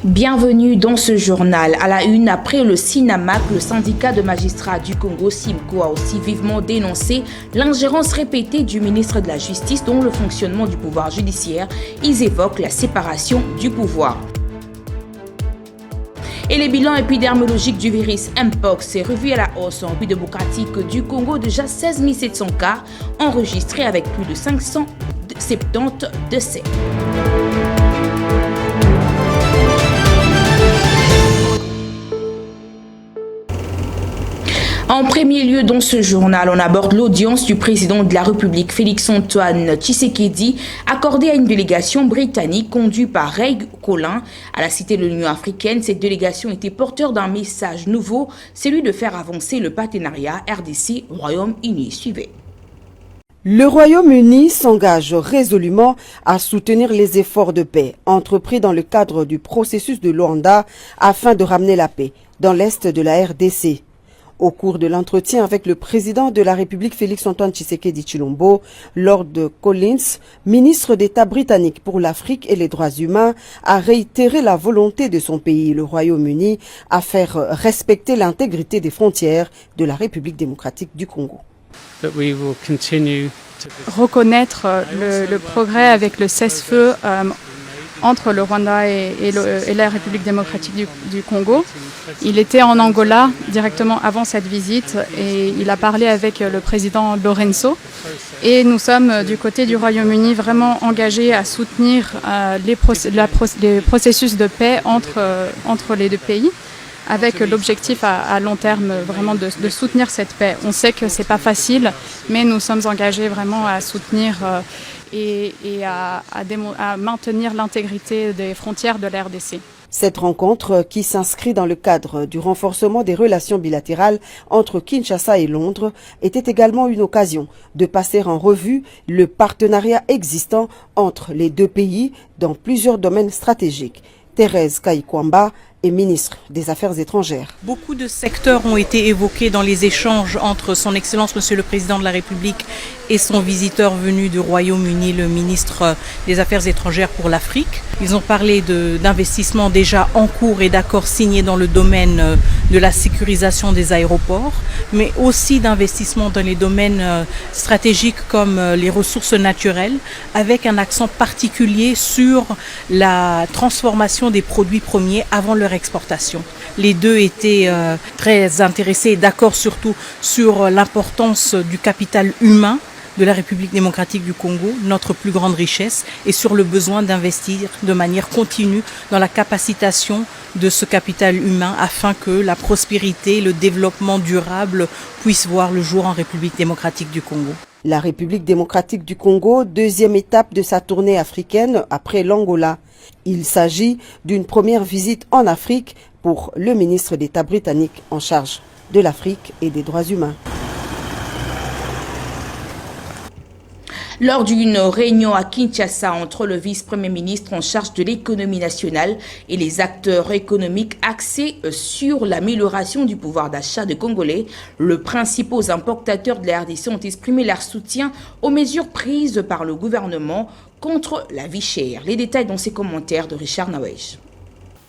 Bienvenue dans ce journal. À la une, après le SINAMAC, le syndicat de magistrats du Congo, SIMCO, a aussi vivement dénoncé l'ingérence répétée du ministre de la Justice dans le fonctionnement du pouvoir judiciaire. Ils évoquent la séparation du pouvoir. Et les bilans épidermologiques du virus Mpox est revu à la hausse en République démocratique du Congo. Déjà 16 700 cas enregistrés avec plus de 570 décès. En premier lieu, dans ce journal, on aborde l'audience du président de la République, Félix-Antoine Tshisekedi, accordée à une délégation britannique conduite par Ray Collin à la Cité de l'Union africaine. Cette délégation était porteur d'un message nouveau, celui de faire avancer le partenariat RDC-Royaume-Uni. Suivez. Le Royaume-Uni s'engage résolument à soutenir les efforts de paix entrepris dans le cadre du processus de Luanda afin de ramener la paix dans l'est de la RDC. Au cours de l'entretien avec le président de la République Félix-Antoine Tshisekedi Tshilombo, Lord Collins, ministre d'État britannique pour l'Afrique et les droits humains, a réitéré la volonté de son pays, le Royaume-Uni, à faire respecter l'intégrité des frontières de la République démocratique du Congo. Reconnaître le progrès avec le cessez-feu entre le Rwanda et la République démocratique du Congo. Il était en Angola directement avant cette visite et il a parlé avec le président Lorenzo. Et nous sommes du côté du Royaume-Uni vraiment engagés à soutenir les processus de paix entre les deux pays, avec l'objectif à long terme vraiment de soutenir cette paix. On sait que c'est pas facile, mais nous sommes engagés vraiment à soutenir et à maintenir l'intégrité des frontières de la RDC. Cette rencontre, qui s'inscrit dans le cadre du renforcement des relations bilatérales entre Kinshasa et Londres, était également une occasion de passer en revue le partenariat existant entre les deux pays dans plusieurs domaines stratégiques. Thérèse Kayikwamba est ministre des Affaires étrangères. Beaucoup de secteurs ont été évoqués dans les échanges entre son Excellence Monsieur le Président de la République et son visiteur venu du Royaume-Uni, le ministre des Affaires étrangères pour l'Afrique. Ils ont parlé d'investissements déjà en cours et d'accords signés dans le domaine de la sécurisation des aéroports, mais aussi d'investissements dans les domaines stratégiques comme les ressources naturelles, avec un accent particulier sur la transformation des produits premiers avant leur exportation. Les deux étaient très intéressés et d'accord surtout sur l'importance du capital humain de la République démocratique du Congo, notre plus grande richesse, et sur le besoin d'investir de manière continue dans la capacitation de ce capital humain afin que la prospérité, le développement durable puissent voir le jour en République démocratique du Congo. La République démocratique du Congo, deuxième étape de sa tournée africaine après l'Angola. Il s'agit d'une première visite en Afrique pour le ministre d'État britannique en charge de l'Afrique et des droits humains. Lors d'une réunion à Kinshasa entre le vice-premier ministre en charge de l'économie nationale et les acteurs économiques axés sur l'amélioration du pouvoir d'achat des Congolais, les principaux importateurs de la RDC ont exprimé leur soutien aux mesures prises par le gouvernement contre la vie chère. Les détails dans ces commentaires de Richard Nawej.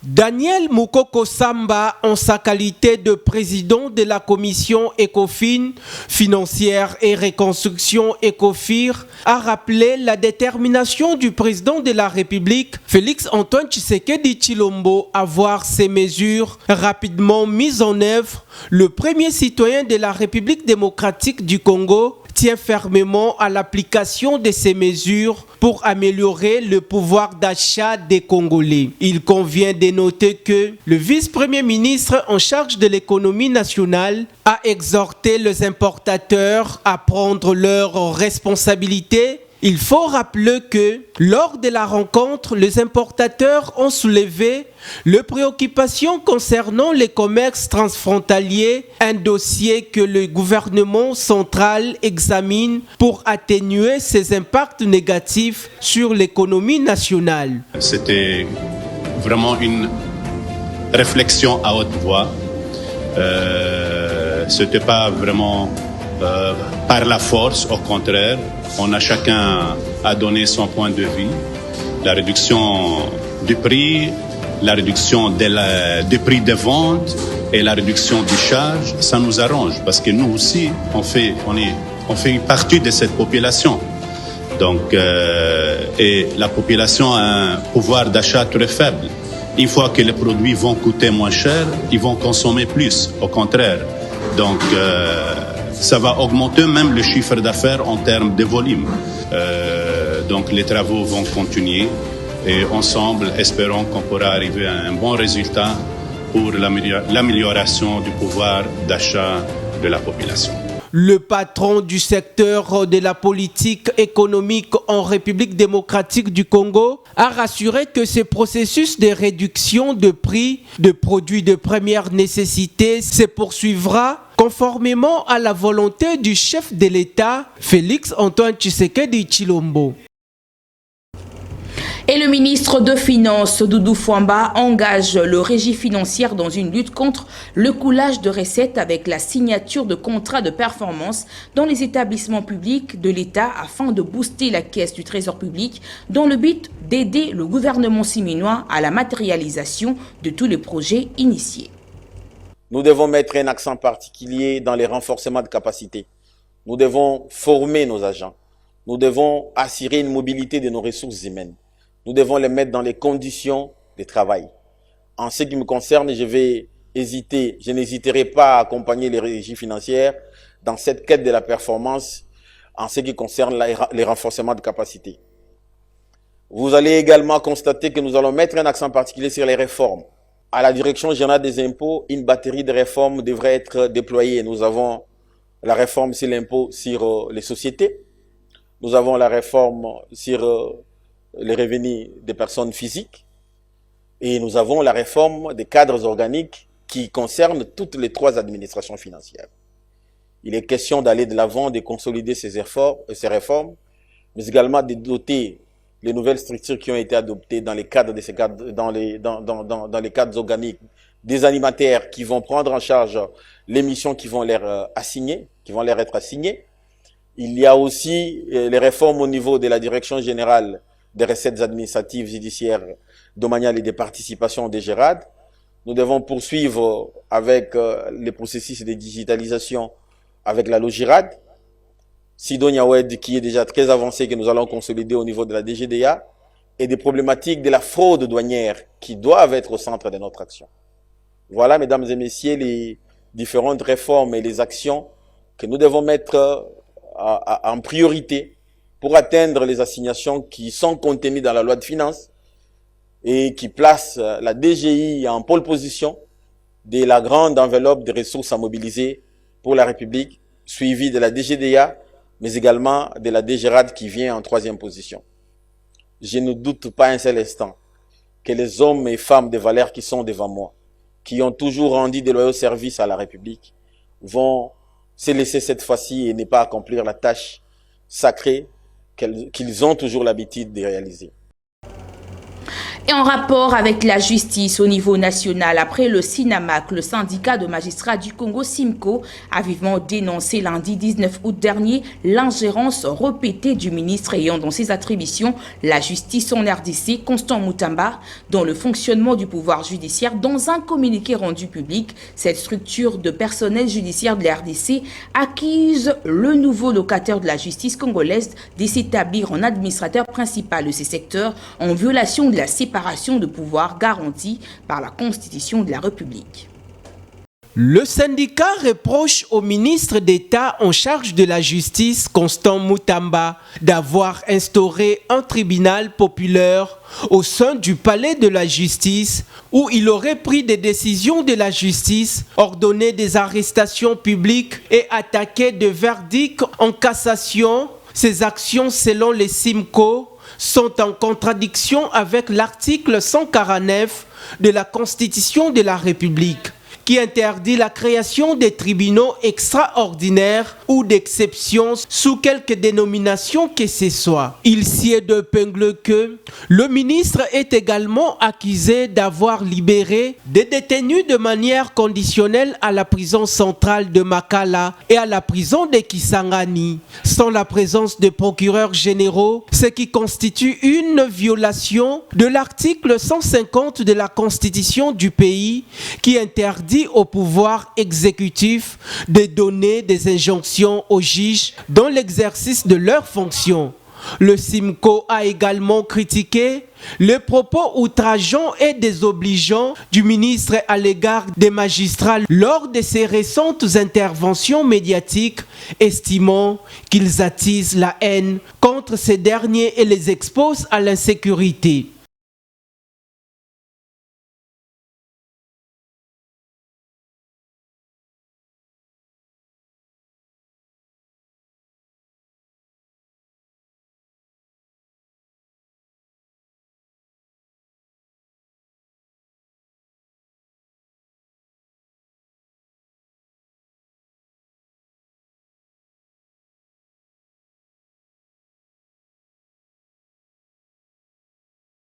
Daniel Moukoko Samba, en sa qualité de président de la commission ECOFIN, financière et reconstruction ECOFIR, a rappelé la détermination du président de la République, Félix-Antoine Tshisekedi Tshilombo, à voir ces mesures rapidement mises en œuvre. Le premier citoyen de la République démocratique du Congo tient fermement à l'application de ces mesures pour améliorer le pouvoir d'achat des Congolais. Il convient de noter que le vice-premier ministre en charge de l'économie nationale a exhorté les importateurs à prendre leurs responsabilités. Il faut rappeler que lors de la rencontre, les importateurs ont soulevé les préoccupations concernant les commerces transfrontaliers, un dossier que le gouvernement central examine pour atténuer ses impacts négatifs sur l'économie nationale. C'était vraiment une réflexion à haute voix. C'était pas vraiment par la force, au contraire. On a chacun à donner son point de vue. La réduction du prix, la réduction des prix de vente et la réduction des charges, ça nous arrange parce que nous aussi, on fait partie de cette population. Donc, et la population a un pouvoir d'achat très faible. Une fois que les produits vont coûter moins cher, ils vont consommer plus, au contraire. Donc, ça va augmenter même le chiffre d'affaires en termes de volume. Donc, les travaux vont continuer et ensemble, espérons qu'on pourra arriver à un bon résultat pour l'amélioration du pouvoir d'achat de la population. Le patron du secteur de la politique économique en République démocratique du Congo a rassuré que ce processus de réduction de prix de produits de première nécessité se poursuivra conformément à la volonté du chef de l'État, Félix Antoine Tshisekedi Tshilombo. Et le ministre de Finances, Doudou Fwamba, engage le régie financière dans une lutte contre le coulage de recettes avec la signature de contrats de performance dans les établissements publics de l'État afin de booster la caisse du Trésor public dans le but d'aider le gouvernement siminois à la matérialisation de tous les projets initiés. Nous devons mettre un accent particulier dans les renforcements de capacités. Nous devons former nos agents. Nous devons assurer une mobilité de nos ressources humaines. Nous devons les mettre dans les conditions de travail. En ce qui me concerne, je n'hésiterai pas à accompagner les régies financières dans cette quête de la performance en ce qui concerne les renforcements de capacité. Vous allez également constater que nous allons mettre un accent particulier sur les réformes. À la Direction générale des impôts, une batterie de réformes devrait être déployée. Nous avons la réforme sur l'impôt sur les sociétés. Nous avons la réforme sur les revenus des personnes physiques. Et nous avons la réforme des cadres organiques qui concerne toutes les 3 administrations financières. Il est question d'aller de l'avant, de consolider ces réformes, mais également de doter les nouvelles structures qui ont été adoptées dans les cadres dans les cadres organiques, des animateurs qui vont prendre en charge les missions qui vont leur être assignées. Il y a aussi les réformes au niveau de la Direction générale des recettes administratives, judiciaires, domaniales et des participations des GERAD. Nous devons poursuivre avec les processus de digitalisation avec la Logirad. Sidonia Wed qui est déjà très avancé, que nous allons consolider au niveau de la DGDA, et des problématiques de la fraude douanière qui doivent être au centre de notre action. Voilà, mesdames et messieurs, les différentes réformes et les actions que nous devons mettre en priorité pour atteindre les assignations qui sont contenues dans la loi de finances et qui placent la DGI en pole position de la grande enveloppe de ressources à mobiliser pour la République, suivie de la DGDA, mais également de la DGRAD qui vient en 3e position. Je ne doute pas un seul instant que les hommes et femmes de valeur qui sont devant moi, qui ont toujours rendu de loyaux services à la République, vont se laisser cette fois-ci et ne pas accomplir la tâche sacrée qu'ils ont toujours l'habitude de réaliser. Et en rapport avec la justice au niveau national, après le SINAMAC, le syndicat de magistrats du Congo SIMCO a vivement dénoncé lundi 19 août dernier l'ingérence répétée du ministre ayant dans ses attributions la justice en RDC, Constant Mutamba, dans le fonctionnement du pouvoir judiciaire. Dans un communiqué rendu public, cette structure de personnel judiciaire de la RDC accuse le nouveau locataire de la justice congolaise de s'établir en administrateur principal de ces secteurs en violation de la séparation de pouvoir garantie par la Constitution de la République. Le syndicat reproche au ministre d'État en charge de la justice, Constant Mutamba, d'avoir instauré un tribunal populaire au sein du palais de la justice où il aurait pris des décisions de la justice, ordonné des arrestations publiques et attaqué des verdicts en cassation. Ces actions, selon les SIMCO, sont en contradiction avec l'article 149 de la Constitution de la République. qui interdit la création des tribunaux extraordinaires ou d'exception sous quelque dénomination que ce soit. Il s'y est d'épingler que le ministre est également accusé d'avoir libéré des détenus de manière conditionnelle à la prison centrale de Makala et à la prison de Kisangani, sans la présence des procureurs généraux, ce qui constitue une violation de l'article 150 de la Constitution du pays qui interdit au pouvoir exécutif de donner des injonctions aux juges dans l'exercice de leurs fonctions. Le SIMCO a également critiqué les propos outrageants et désobligeants du ministre à l'égard des magistrats lors de ses récentes interventions médiatiques, estimant qu'ils attisent la haine contre ces derniers et les exposent à l'insécurité.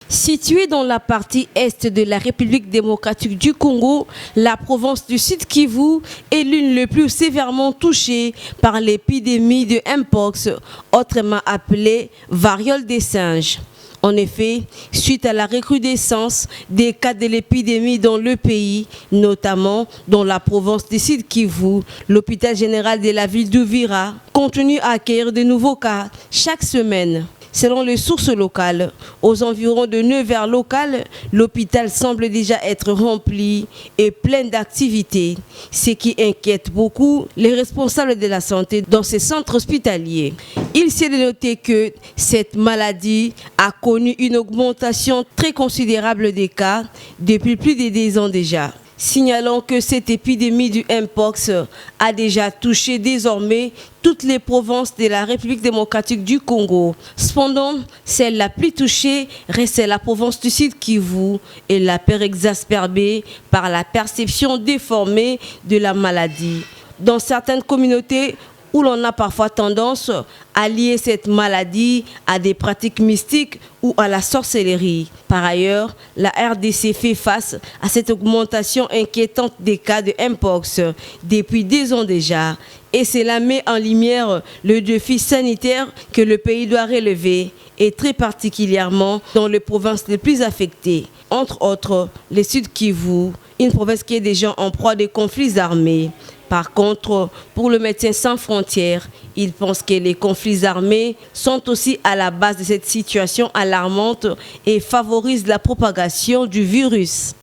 Située dans la partie est de la République démocratique du Congo, la province du Sud Kivu est l'une des plus sévèrement touchée par l'épidémie de Mpox, autrement appelée variole des singes. En effet, suite à la recrudescence des cas de l'épidémie dans le pays, notamment dans la province du Sud Kivu, l'hôpital général de la ville d'Uvira continue à accueillir de nouveaux cas chaque semaine. Selon les sources locales, aux environs de 9 heures locales, l'hôpital semble déjà être rempli et plein d'activités, ce qui inquiète beaucoup les responsables de la santé dans ces centres hospitaliers. Il s'est de noter que cette maladie a connu une augmentation très considérable des cas depuis plus de 10 ans déjà. Signalons que cette épidémie du Mpox a déjà touché désormais toutes les provinces de la République démocratique du Congo. Cependant, celle la plus touchée reste la province du Sud Kivu et la peur exacerbée par la perception déformée de la maladie. Dans certaines communautés, où l'on a parfois tendance à lier cette maladie à des pratiques mystiques ou à la sorcellerie. Par ailleurs, la RDC fait face à cette augmentation inquiétante des cas de Mpox depuis 10 ans déjà. Et cela met en lumière le défi sanitaire que le pays doit relever, et très particulièrement dans les provinces les plus affectées. Entre autres, le Sud Kivu, une province qui est déjà en proie de conflits armés. Par contre, pour le Médecins sans frontières, il pense que les conflits armés sont aussi à la base de cette situation alarmante et favorisent la propagation du virus.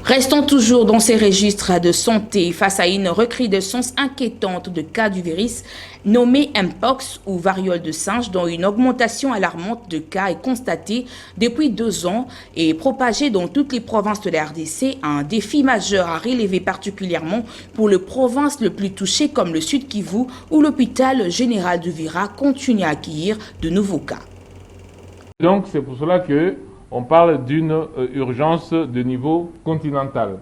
Restons toujours dans ces registres de santé face à une recrudescence inquiétante de cas du virus nommé Mpox ou variole de singe, dont une augmentation alarmante de cas est constatée depuis 2 ans et propagée dans toutes les provinces de la RDC, un défi majeur à relever particulièrement pour les provinces les plus touchées comme le Sud Kivu, où l'hôpital général d'Uvira continue à accueillir de nouveaux cas. Donc c'est pour cela que on parle d'une urgence de niveau continental.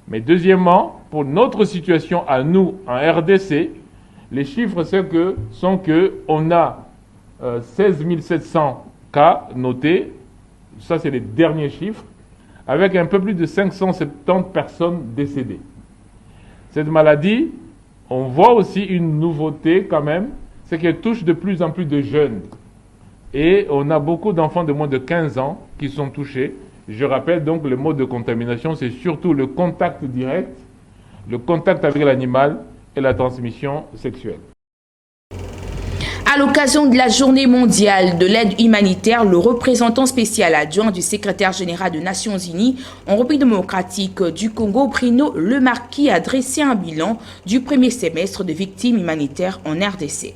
Mais deuxièmement, pour notre situation à nous, en RDC, les chiffres sont que on a 16 700 cas notés, ça c'est les derniers chiffres, avec un peu plus de 570 personnes décédées. Cette maladie, on voit aussi une nouveauté quand même, c'est qu'elle touche de plus en plus de jeunes. Et on a beaucoup d'enfants de moins de 15 ans qui sont touchés. Je rappelle donc le mode de contamination, c'est surtout le contact direct, le contact avec l'animal et la transmission sexuelle. À l'occasion de la journée mondiale de l'aide humanitaire, le représentant spécial adjoint du secrétaire général des Nations Unies en République démocratique du Congo, Bruno Le Marquis, a dressé un bilan du premier semestre de victimes humanitaires en RDC.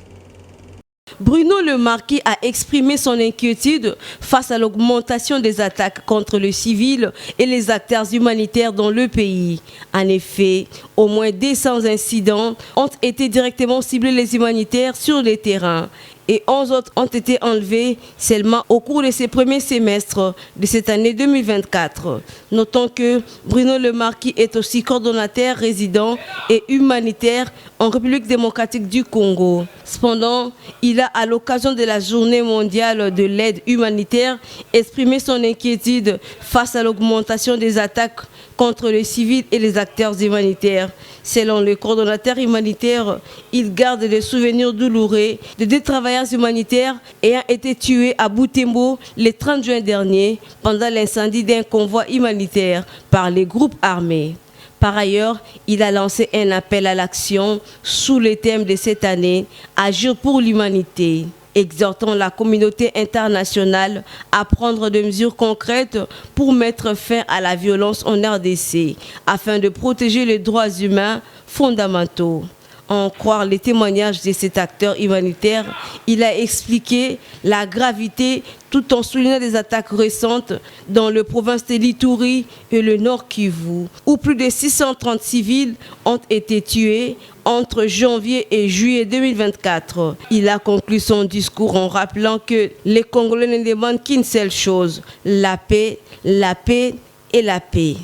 Bruno Le Marquis a exprimé son inquiétude face à l'augmentation des attaques contre le civil et les acteurs humanitaires dans le pays. En effet, au moins 200 incidents ont été directement ciblés les humanitaires sur le terrain. et 11 autres ont été enlevés seulement au cours de ces premiers semestres de cette année 2024. Notons que Bruno Le Marquis est aussi coordonnateur résident et humanitaire en République démocratique du Congo. Cependant, il a, à l'occasion de la journée mondiale de l'aide humanitaire, exprimé son inquiétude face à l'augmentation des attaques contre les civils et les acteurs humanitaires. Selon le coordonnateur humanitaire, il garde des souvenirs douloureux de deux travailleurs humanitaires ayant été tués à Butembo le 30 juin dernier pendant l'incendie d'un convoi humanitaire par les groupes armés. Par ailleurs, il a lancé un appel à l'action sous le thème de cette année « Agir pour l'humanité », exhortant la communauté internationale à prendre des mesures concrètes pour mettre fin à la violence en RDC, afin de protéger les droits humains fondamentaux. En croire les témoignages de cet acteur humanitaire, il a expliqué la gravité tout en soulignant des attaques récentes dans le province de l'Ituri et le Nord Kivu, où plus de 630 civils ont été tués entre janvier et juillet 2024. Il a conclu son discours en rappelant que les Congolais ne demandent qu'une seule chose, la paix, la paix et la paix.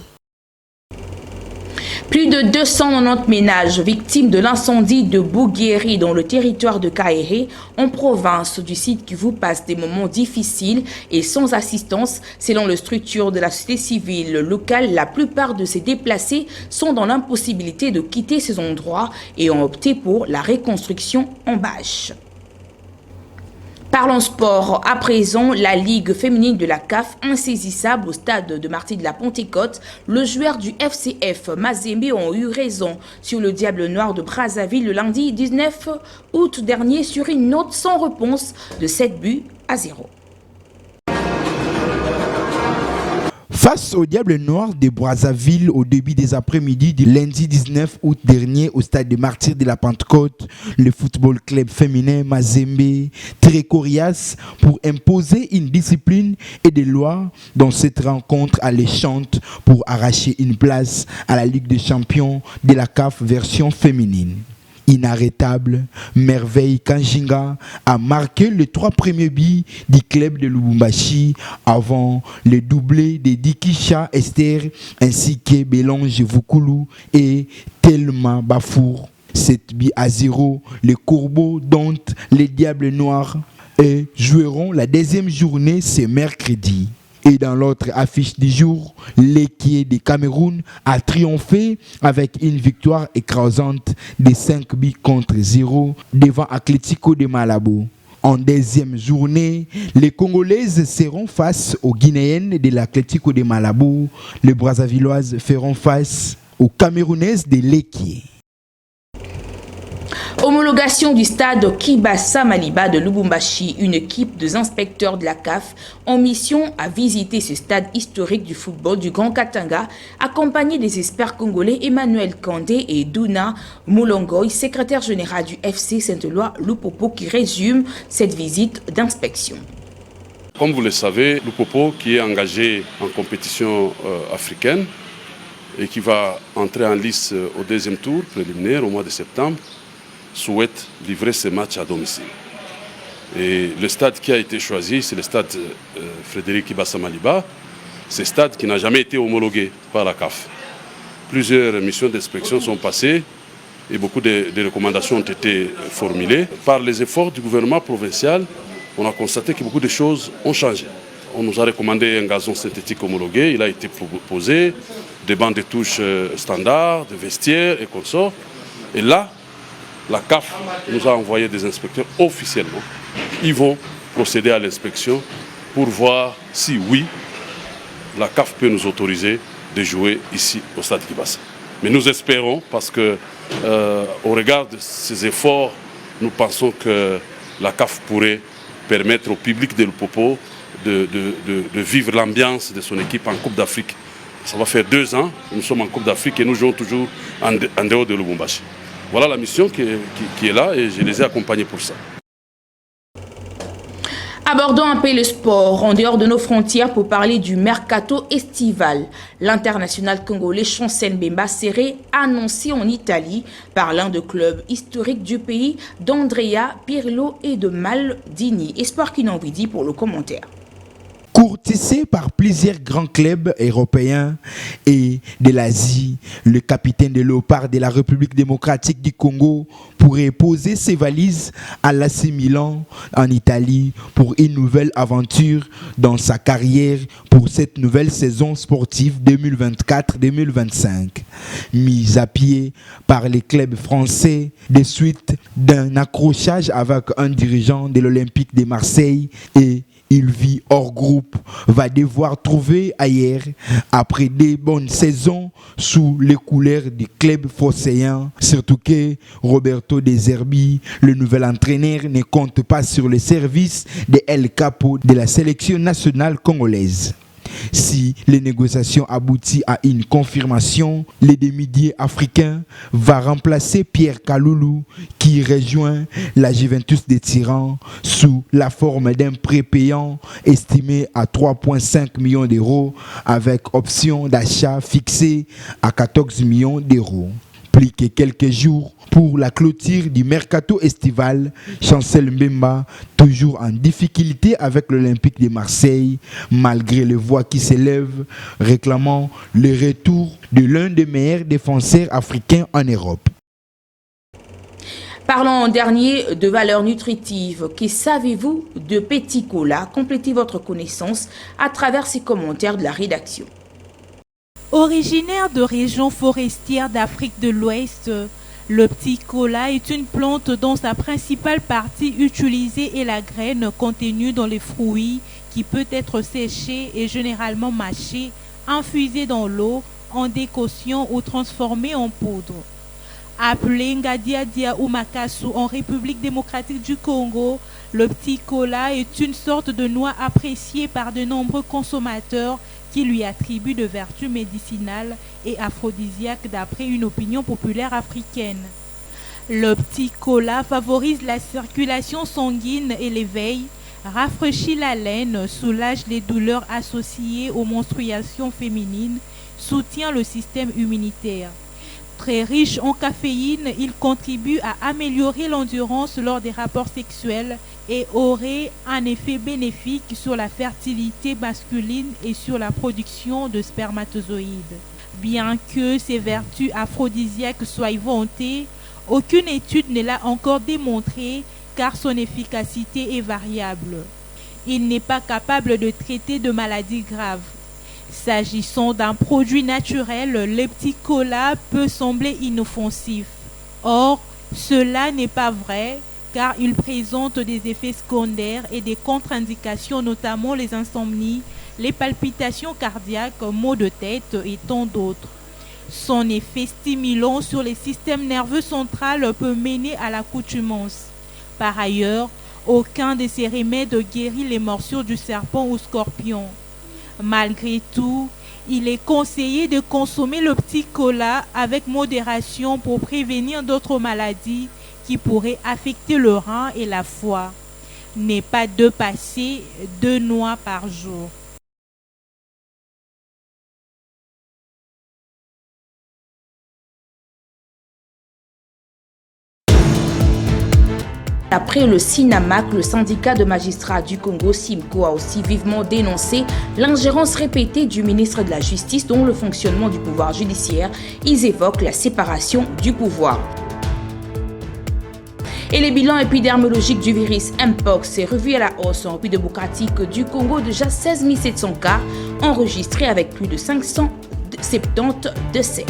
Plus de 290 ménages victimes de l'incendie de Bouguéry dans le territoire de Kaéré, en province du site Kivu, passent des moments difficiles et sans assistance. Selon les structures de la société civile locale, la plupart de ces déplacés sont dans l'impossibilité de quitter ces endroits et ont opté pour la reconstruction en bâche. Parlons sport. À présent, la Ligue féminine de la CAF, insaisissable au stade de Martyrs de la Pentecôte, le joueur du FCF Mazembe ont eu raison sur le Diable Noir de Brazzaville le lundi 19 août dernier sur une note sans réponse de 7-0. Face au Diable Noir de Brazzaville au début des après-midi du lundi 19 août dernier au stade des Martyrs de la Pentecôte, le football club féminin Mazembe, très coriace pour imposer une discipline et des lois dans cette rencontre alléchante pour arracher une place à la Ligue des champions de la CAF version féminine. Inarrêtable, Merveille Kanjinga a marqué les 3 premiers buts du club de Lubumbashi avant le doublé de Dikisha Esther ainsi que Bélange Vukulu et Telma Bafour. 7-0, les Corbeaux domptent les Diables Noirs et joueront la deuxième journée ce mercredi. Et dans l'autre affiche du jour, l'équipe du Cameroun a triomphé avec une victoire écrasante de 5-0 devant Atlético de Malabo. En deuxième journée, les Congolaises seront face aux Guinéennes de l'Atlético de Malabo. Les Brazzavilloises feront face aux Camerounaises de l'Équié. Homologation du stade Kibasa Maliba de Lubumbashi, une équipe de inspecteurs de la CAF en mission à visiter ce stade historique du football du Grand Katanga, accompagné des experts congolais Emmanuel Kandé et Duna Moulongoy, secrétaire général du FC Saint-Éloi Lupopo, qui résume cette visite d'inspection. Comme vous le savez, Lupopo, qui est engagé en compétition africaine et qui va entrer en lice au deuxième tour préliminaire au mois de septembre, souhaite livrer ce match à domicile. Et le stade qui a été choisi, c'est le stade Frédéric Kibasa Maliba. Ce stade qui n'a jamais été homologué par la CAF. Plusieurs missions d'inspection sont passées et beaucoup de recommandations ont été formulées. Par les efforts du gouvernement provincial, on a constaté que beaucoup de choses ont changé. On nous a recommandé un gazon synthétique homologué, il a été proposé, des bancs de touche standards, des vestiaires et consorts. Et là, la CAF nous a envoyé des inspecteurs officiellement. Ils vont procéder à l'inspection pour voir si oui, la CAF peut nous autoriser de jouer ici au stade Kibasa. Mais nous espérons, parce que au regard de ces efforts, nous pensons que la CAF pourrait permettre au public de Lupopo de vivre l'ambiance de son équipe en Coupe d'Afrique. Ça va faire 2 ans, nous sommes en Coupe d'Afrique et nous jouons toujours en dehors de Lubumbashi. Voilà la mission qui est là et je les ai accompagnés pour ça. Abordons un peu le sport en dehors de nos frontières pour parler du mercato estival. L'international congolais Chancel Mbemba serait annoncé en Italie par l'un des clubs historiques du pays, d'Andrea Pirlo et de Maldini. Espoir Kinanvidi pour le commentaire. Courtisé par plusieurs grands clubs européens et de l'Asie, le capitaine de Léopard de la République démocratique du Congo pourrait poser ses valises à l'AC Milan en Italie pour une nouvelle aventure dans sa carrière pour cette nouvelle saison sportive 2024-2025. Mise à pied par les clubs français des suites d'un accrochage avec un dirigeant de l'Olympique de Marseille et il vit hors groupe, va devoir trouver ailleurs après des bonnes saisons sous les couleurs du club phocéen. Surtout que Roberto De Zerbi, le nouvel entraîneur, ne compte pas sur le service de El Capo de la sélection nationale congolaise. Si les négociations aboutissent à une confirmation, le demi-dieu africain va remplacer Pierre Kaloulou qui rejoint la Juventus de Turin sous la forme d'un prêt payant estimé à 3,5 millions d'euros avec option d'achat fixée à 14 millions d'euros. Plus que quelques jours pour la clôture du mercato estival, Chancel Mbemba, toujours en difficulté avec l'Olympique de Marseille, malgré les voix qui s'élèvent, réclamant le retour de l'un des meilleurs défenseurs africains en Europe. Parlons en dernier de valeurs nutritives. Que savez-vous de Petit Cola? Complétez votre connaissance à travers ces commentaires de la rédaction. Originaire de régions forestières d'Afrique de l'Ouest, le petit cola est une plante dont sa principale partie utilisée est la graine contenue dans les fruits qui peut être séchée et généralement mâchée, infusée dans l'eau, en décoction ou transformée en poudre. Appelé Ngadiadia ou Makasu en République démocratique du Congo, le petit cola est une sorte de noix appréciée par de nombreux consommateurs qui lui attribue de vertus médicinales et aphrodisiaques d'après une opinion populaire africaine. Le petit cola favorise la circulation sanguine et l'éveil, rafraîchit la laine, soulage les douleurs associées aux menstruations féminines, soutient le système immunitaire. Très riche en caféine, il contribue à améliorer l'endurance lors des rapports sexuels et aurait un effet bénéfique sur la fertilité masculine et sur la production de spermatozoïdes. Bien que ses vertus aphrodisiaques soient vantées, aucune étude ne l'a encore démontré car son efficacité est variable. Il n'est pas capable de traiter de maladies graves. S'agissant d'un produit naturel, le petit cola peut sembler inoffensif. Or, cela n'est pas vrai car il présente des effets secondaires et des contre-indications, notamment les insomnies, les palpitations cardiaques, maux de tête et tant d'autres. Son effet stimulant sur les systèmes nerveux centraux peut mener à l'accoutumance. Par ailleurs, aucun de ces remèdes guérit les morsures du serpent ou scorpion. Malgré tout, il est conseillé de consommer le petit cola avec modération pour prévenir d'autres maladies qui pourraient affecter le rein et la foie. N'est pas de passer 2 noix par jour. Après le SINAMAC, le syndicat de magistrats du Congo, SIMCO, a aussi vivement dénoncé l'ingérence répétée du ministre de la Justice dans le fonctionnement du pouvoir judiciaire. Ils évoquent la séparation du pouvoir. Et les bilans épidermologiques du virus Mpox est revu à la hausse en République démocratique du Congo, déjà 16 700 cas enregistrés avec plus de 570 décès.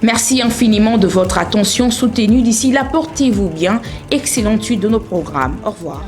Merci infiniment de votre attention soutenue. D'ici là, portez-vous bien. Excellente suite de nos programmes. Au revoir.